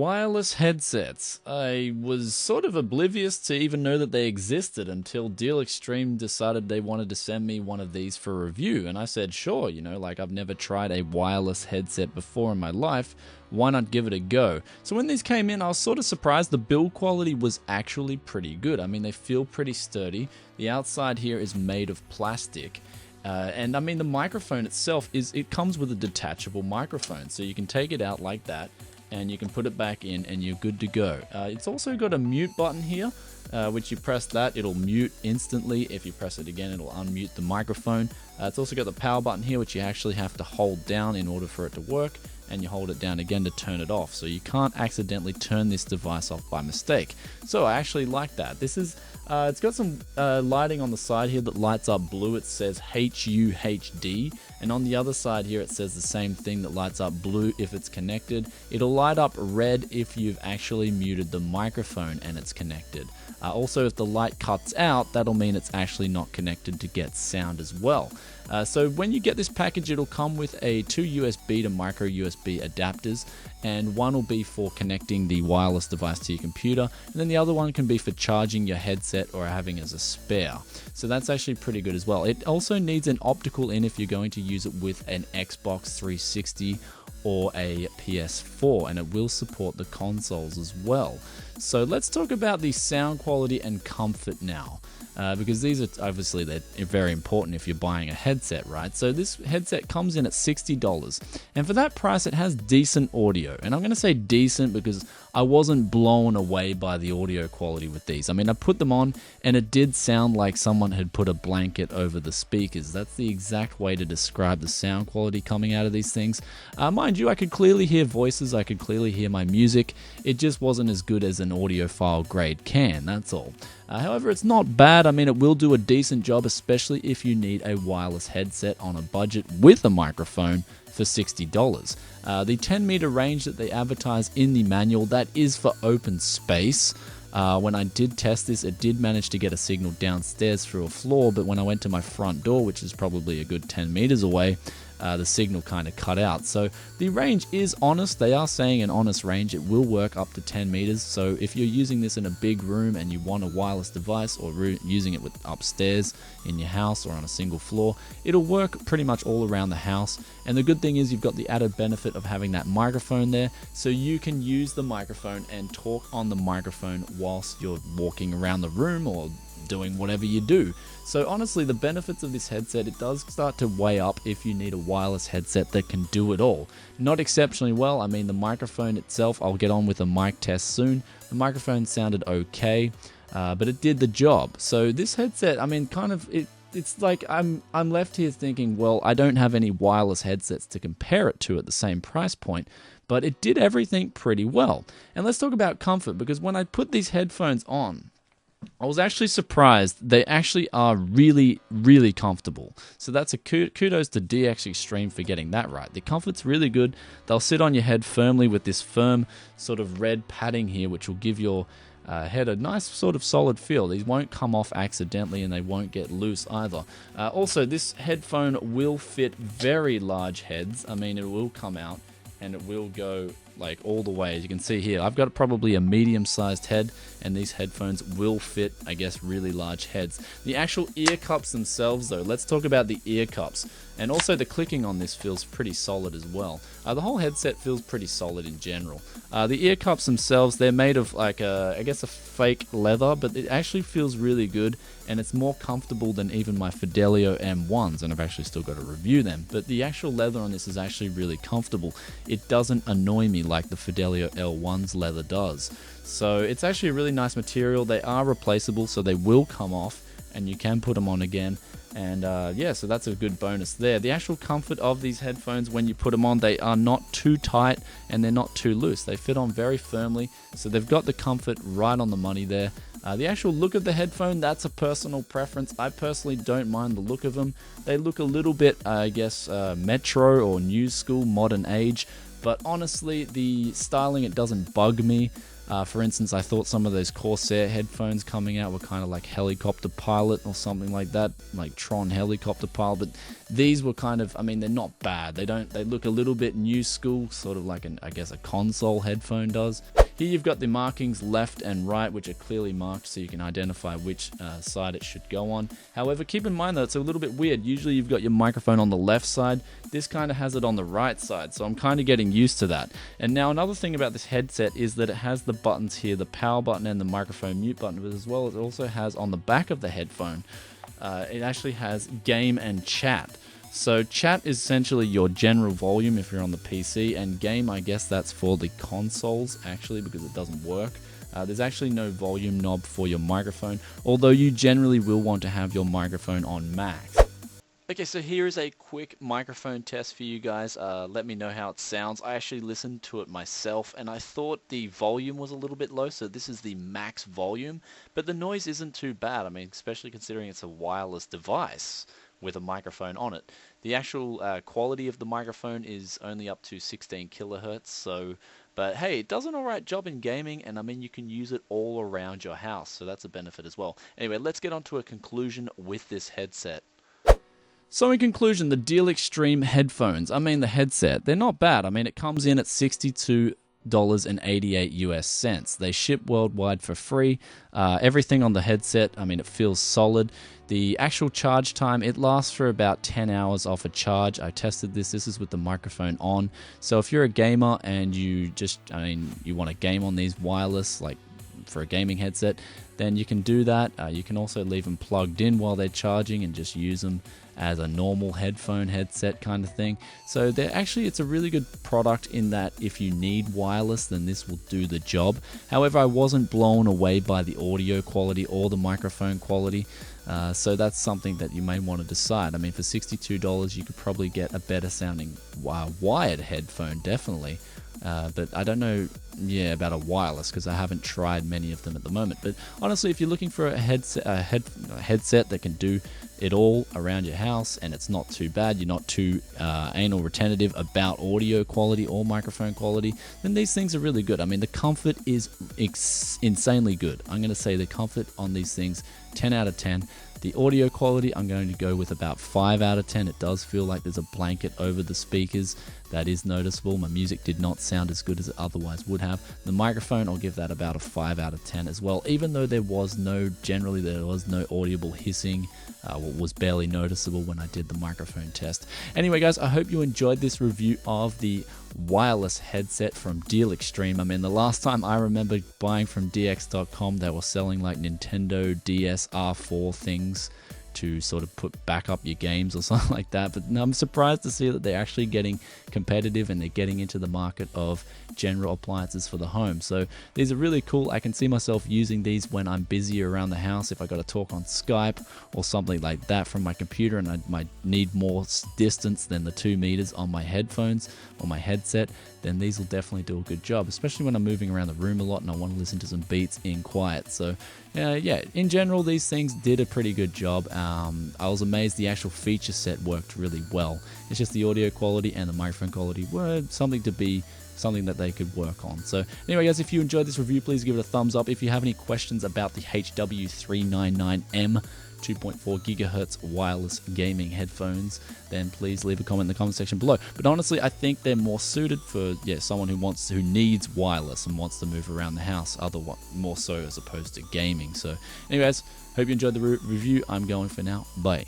Wireless headsets. I was sort of oblivious to even know that they existed until Deal Extreme decided they wanted to send me one of these for review, and I said sure, like I've never tried a wireless headset before in my life, why not give it a go? So when these came in, I was sort of surprised. The build quality was actually pretty good. I mean, they feel pretty sturdy. The outside here is made of plastic. And I mean, the microphone itself it comes with a detachable microphone, so you can take it out like that and you can put it back in and you're good to go. It's also got a mute button here, which you press that, it'll mute instantly. If you press it again, it'll unmute the microphone. It's also got the power button here, which you actually have to hold down in order for it to work, and you hold it down again to turn it off, so you can't accidentally turn this device off by mistake. So I actually like that. This is it's got some lighting on the side here that lights up blue. It says HUHD, and on the other side here it says the same thing, that lights up blue if it's connected. It'll light up red if you've actually muted the microphone and it's connected. Also, if the light cuts out, that'll mean it's actually not connected to get sound as well. So when you get this package, it'll come with two USB to micro USB adapters, and one will be for connecting the wireless device to your computer, and then the other one can be for charging your headset or having as a spare. So that's actually pretty good as well. It also needs an optical in if you're going to use it with an Xbox 360 or a PS4, and it will support the consoles as well. So let's talk about the sound quality and comfort now, because these are obviously they're very important if you're buying a headset, right? So this headset comes in at $60, and for that price it has decent audio, and I'm going to say decent because I wasn't blown away by the audio quality with these. I mean, I put them on and it did sound like someone had put a blanket over the speakers. That's the exact way to describe the sound quality coming out of these things. Mind you, I could clearly hear voices, I could clearly hear my music. It just wasn't as good as an audiophile grade can, that's all. However, it's not bad. I mean, it will do a decent job, especially if you need a wireless headset on a budget with a microphone for $60. The 10-meter range that they advertise in the manual, that is for open space. When I did test this, it did manage to get a signal downstairs through a floor, but when I went to my front door, which is probably a good 10 meters away, the signal kind of cut out. So the range is honest. They are saying an honest range. It will work up to 10 meters. So if you're using this in a big room and you want a wireless device, or using it with upstairs in your house or on a single floor, it'll work pretty much all around the house. And the good thing is you've got the added benefit of having that microphone there, so you can use the microphone and talk on the microphone whilst you're walking around the room or doing whatever you do. So honestly, the benefits of this headset, it does start to weigh up if you need a wireless headset that can do it all. Not exceptionally well. I mean, the microphone itself, I'll get on with a mic test soon. The microphone sounded okay, but it did the job. So this headset, I mean, kind of, it's like I'm left here thinking, well, I don't have any wireless headsets to compare it to at the same price point, but it did everything pretty well. And let's talk about comfort, because when I put these headphones on, I was actually surprised. They actually are really, really comfortable. So that's a kudos to DX Extreme for getting that right. The comfort's really good. They'll sit on your head firmly with this firm sort of red padding here, which will give your head a nice sort of solid feel. These won't come off accidentally, and they won't get loose either. Also, this headphone will fit very large heads. I mean, it will come out and it will go like all the way. As you can see here, I've got probably a medium-sized head, and these headphones will fit, I guess, really large heads. The actual ear cups themselves, though, let's talk about the ear cups. And also the clicking on this feels pretty solid as well. The whole headset feels pretty solid in general. The ear cups themselves, they're made of like I guess a fake leather, but it actually feels really good, and it's more comfortable than even my Fidelio M1s, and I've actually still got to review them. But the actual leather on this is actually really comfortable. It doesn't annoy me like the Fidelio L1's leather does. So it's actually a really nice material. They are replaceable, so they will come off, and you can put them on again. And yeah, so that's a good bonus there. The actual comfort of these headphones, when you put them on, they are not too tight and they're not too loose. They fit on very firmly, so they've got the comfort right on the money there. The actual look of the headphone, that's a personal preference. I personally don't mind the look of them. They look a little bit, I guess, metro or new school, modern age. But honestly, the styling, it doesn't bug me. For instance, I thought some of those Corsair headphones coming out were kind of like Helicopter Pilot or something like that, like Tron Helicopter Pilot, but these were kind of, I mean, they're not bad. They look a little bit new school, sort of like I guess a console headphone does. Here you've got the markings left and right, which are clearly marked so you can identify which side it should go on. However, keep in mind though, it's a little bit weird. Usually you've got your microphone on the left side. This kind of has it on the right side, so I'm kind of getting used to that. And now another thing about this headset is that it has the buttons here, the power button and the microphone mute button, but as well as it also has on the back of the headphone, it actually has game and chat. So chat is essentially your general volume if you're on the PC, and game, I guess that's for the consoles actually, because it doesn't work. There's actually no volume knob for your microphone, although you generally will want to have your microphone on max. Okay, so here is a quick microphone test for you guys. Let me know how it sounds. I actually listened to it myself, and I thought the volume was a little bit low, so this is the max volume, but the noise isn't too bad. I mean, especially considering it's a wireless device with a microphone on it. The actual quality of the microphone is only up to 16 kilohertz, so, but hey, it does an alright job in gaming, and I mean, you can use it all around your house, so that's a benefit as well. Anyway, let's get on to a conclusion with this headset. So in conclusion, the Deal Extreme headphones, I mean the headset, they're not bad. I mean, it comes in at $62.88 US cents. They ship worldwide for free. Everything on the headset, I mean, it feels solid. The actual charge time, it lasts for about 10 hours off a charge. I tested this. This is with the microphone on. So if you're a gamer and you just, I mean, you want to game on these wireless, like for a gaming headset, then you can do that. You can also leave them plugged in while they're charging and just use them as a normal headphone headset kind of thing. So it's a really good product in that if you need wireless, then this will do the job. However, I wasn't blown away by the audio quality or the microphone quality. So that's something that you may want to decide. I mean, for $62, you could probably get a better sounding wired headphone, definitely. But I don't know, about a wireless, because I haven't tried many of them at the moment. But honestly, if you're looking for a headset that can do it all around your house and it's not too bad, you're not too anal retentive about audio quality or microphone quality, then these things are really good. I mean, the comfort is insanely good. I'm going to say the comfort on these things, 10 out of 10. The audio quality, I'm going to go with about 5 out of 10. It does feel like there's a blanket over the speakers. That is noticeable. My music did not sound as good as it otherwise would have. The microphone, I'll give that about a 5 out of 10 as well, even though there was no audible hissing. What was barely noticeable when I did the microphone test. Anyway, guys, I hope you enjoyed this review of the wireless headset from Deal Extreme. I mean, the last time I remember buying from DX.com, they were selling like Nintendo DS R4 things to sort of put back up your games or something like that. But I'm surprised to see that they're actually getting competitive and they're getting into the market of general appliances for the home. So these are really cool. I can see myself using these when I'm busy around the house, if I got to talk on Skype or something like that from my computer and I might need more distance than the 2 meters on my headphones or my headset, then these will definitely do a good job, especially when I'm moving around the room a lot and I want to listen to some beats in quiet. So in general, these things did a pretty good job. I was amazed the actual feature set worked really well. It's just the audio quality and the microphone quality were something that they could work on. So anyway, guys, if you enjoyed this review, please give it a thumbs up. If you have any questions about the HW-399M 2.4 gigahertz wireless gaming headphones, then please leave a comment in the comment section below. But honestly, I think they're more suited for someone who needs wireless and wants to move around the house, more so as opposed to gaming. So anyways, hope you enjoyed the review. I'm going for now. Bye.